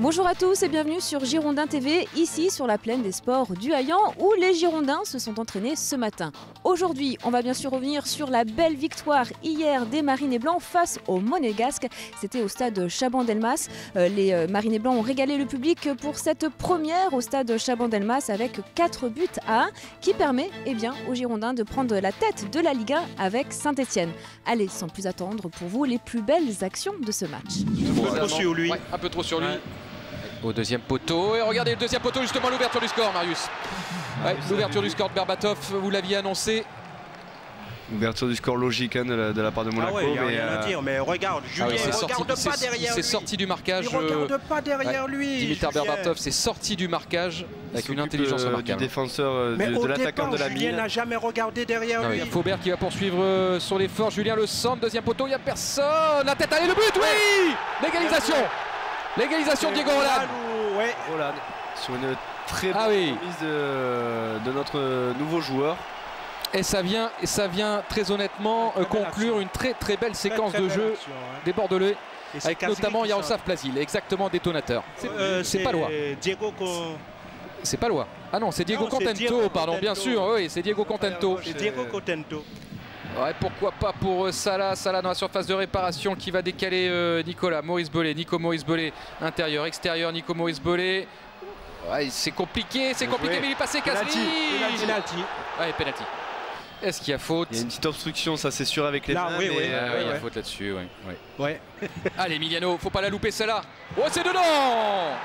Bonjour à tous et bienvenue sur Girondins TV, ici sur la plaine des sports du Haillan où les Girondins se sont entraînés ce matin. Aujourd'hui, on va bien sûr revenir sur la belle victoire hier des Marinés Blancs face aux Monégasques. C'était au stade Chaban-Delmas. Les Marinés Blancs ont régalé le public pour cette première au stade Chaban-Delmas avec 4 buts à 1 qui permet aux Girondins de prendre la tête de la Ligue 1 avec Saint-Etienne. Allez, sans plus attendre, pour vous, les plus belles actions de ce match. Un peu trop sur lui. Ouais, un peu trop sur lui. Au deuxième poteau, et regardez le deuxième poteau, justement l'ouverture du score, Marius. Ouais, l'ouverture du score de Berbatov, vous l'aviez annoncé. Ouverture du score logique de la part de Monaco. Ah ouais, il n'y a rien à dire, mais regarde, Julien, il regarde pas derrière lui. C'est sorti du marquage. Il regarde pas derrière lui. Dimitar Berbatov, c'est sorti du marquage avec une intelligence remarquable. Du défenseur, de l'attaquant de la mine. Julien n'a jamais regardé derrière lui. Faubert qui va poursuivre son effort. Julien le centre, deuxième poteau, il n'y a personne. La tête, allez, le but, oui. L'égalisation. L'égalisation de Diego Roland. Ouais. Roland sur une très bonne mise de notre nouveau joueur. Et ça vient très honnêtement conclure une très belle séquence de jeu des Bordelais. Avec notamment Yaroslav Plazil, exactement détonateur. C'est pas loin. C'est pas loin. Ah non, c'est Diego Contento, pardon, bien sûr. Oui, c'est Diego Contento. C'est Diego Contento. Ouais, pourquoi pas pour Salah. Salah dans la surface de réparation qui va décaler Maurice Bellet. Nico Maurice Bellet, intérieur, extérieur, Nico Maurice Bellet. Ouais, c'est compliqué, mais il est passé Kazri. Penalty. Ouais, penalty. Est-ce qu'il y a faute? Il y a une petite obstruction, ça c'est sûr, avec les mains. Oui, il y a faute là-dessus. Ouais. Allez, Emiliano, faut pas la louper celle-là. Oh, c'est dedans.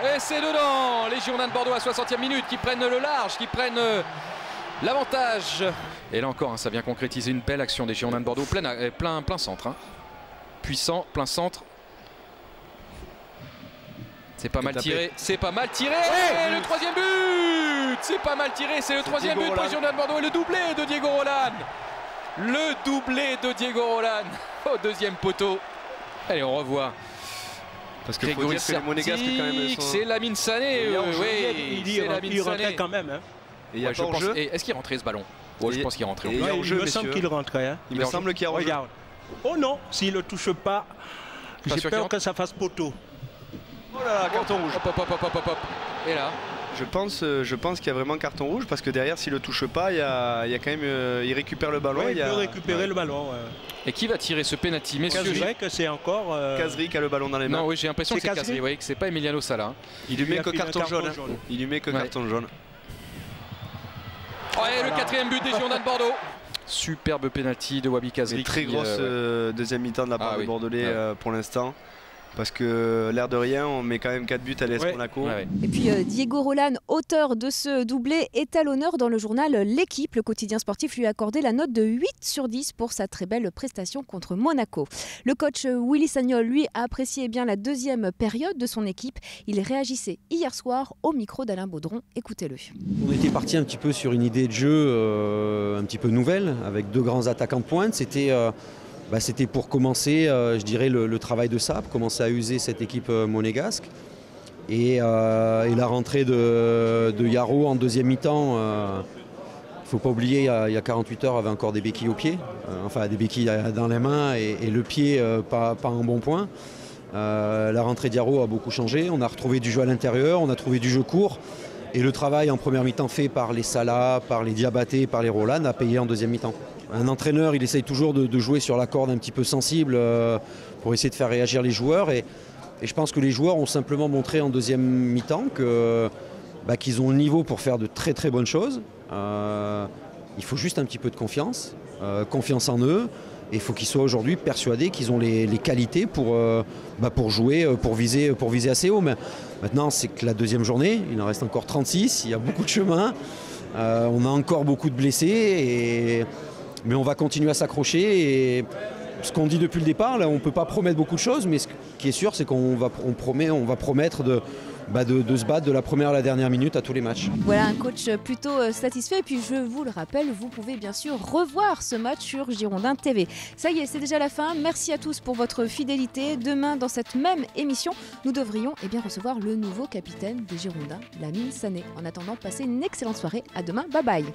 Et c'est dedans. Les Girondins de Bordeaux à 60e minute qui prennent le large, qui prennent l'avantage. Et là encore, ça vient concrétiser une belle action des Girondins de Bordeaux. Plein centre. Puissant, plein centre. C'est pas mal tiré. C'est pas mal tiré. Le troisième but. C'est pas mal tiré. C'est le troisième but pour les Girondins de Bordeaux. Et le doublé de Diego Roland. Le doublé de Diego Roland au deuxième poteau. Allez, on revoit. Parce que faut dire que les Monégasques quand même sont... C'est Lamine Sané. Il rentrait quand même. Et il y a pas jeu. Est-ce qu'il rentrait ce ballon? Je pense qu'il rentrait. Il me semble qu'il rentrait. Il me semble qu'il y a jeu. Oh non, s'il ne le touche pas, j'ai peur que ça fasse poteau. Oh là là, carton rouge. Hop. Et là, je pense qu'il y a vraiment carton rouge parce que derrière, s'il le touche pas, il y a quand même, il récupère le ballon. Il peut récupérer le ballon. Et qui va tirer ce penalty, messieurs? C'est vrai que c'est encore. Kazri qui a le ballon dans les mains. Non, oui, j'ai l'impression que c'est Kazri, que c'est pas Emiliano Sala. Il lui met que carton jaune. Il lui met que carton jaune. Ouais, le quatrième but des Girondins de Bordeaux. Superbe penalty de Wabi Kazri. Très grosse deuxième mi-temps de la part des Bordelais pour l'instant. Parce que l'air de rien, on met quand même 4 buts à l'AS Monaco. Et puis Diego Roland, auteur de ce doublé, est à l'honneur dans le journal L'Équipe. Le quotidien sportif lui a accordé la note de 8 sur 10 pour sa très belle prestation contre Monaco. Le coach Willy Sagnol, lui, a apprécié bien la deuxième période de son équipe. Il réagissait hier soir au micro d'Alain Baudron. Écoutez-le. On était parti un petit peu sur une idée de jeu un petit peu nouvelle, avec 2 grands attaquants de pointe. C'était pour commencer, je dirais, le travail de Saab, commencer à user cette équipe monégasque. Et la rentrée de Yaro en deuxième mi-temps, il ne faut pas oublier, il y a 48 heures, avait encore des béquilles au pied, des béquilles dans les mains et le pied pas en bon point. La rentrée de Yaro a beaucoup changé, on a retrouvé du jeu à l'intérieur, on a trouvé du jeu court. Et le travail en première mi-temps fait par les Salah, par les Diabaté, par les Roland a payé en deuxième mi-temps. Un entraîneur, il essaye toujours de jouer sur la corde un petit peu sensible pour essayer de faire réagir les joueurs. Et je pense que les joueurs ont simplement montré en deuxième mi-temps qu'ils ont le niveau pour faire de très bonnes choses. Il faut juste un petit peu de confiance en eux. Et il faut qu'ils soient aujourd'hui persuadés qu'ils ont les qualités pour jouer, pour viser assez haut. Mais maintenant, c'est que la deuxième journée, il en reste encore 36, il y a beaucoup de chemin. On a encore beaucoup de blessés. Mais on va continuer à s'accrocher. Et ce qu'on dit depuis le départ, là, on ne peut pas promettre beaucoup de choses, mais ce qui est sûr, c'est qu'on va promettre de se battre de la première à la dernière minute à tous les matchs. Voilà un coach plutôt satisfait. Et puis je vous le rappelle, vous pouvez bien sûr revoir ce match sur Girondins TV. Ça y est, c'est déjà la fin. Merci à tous pour votre fidélité. Demain, dans cette même émission, nous devrions recevoir le nouveau capitaine des Girondins, Lamine Sané. En attendant, passez une excellente soirée. À demain. Bye bye.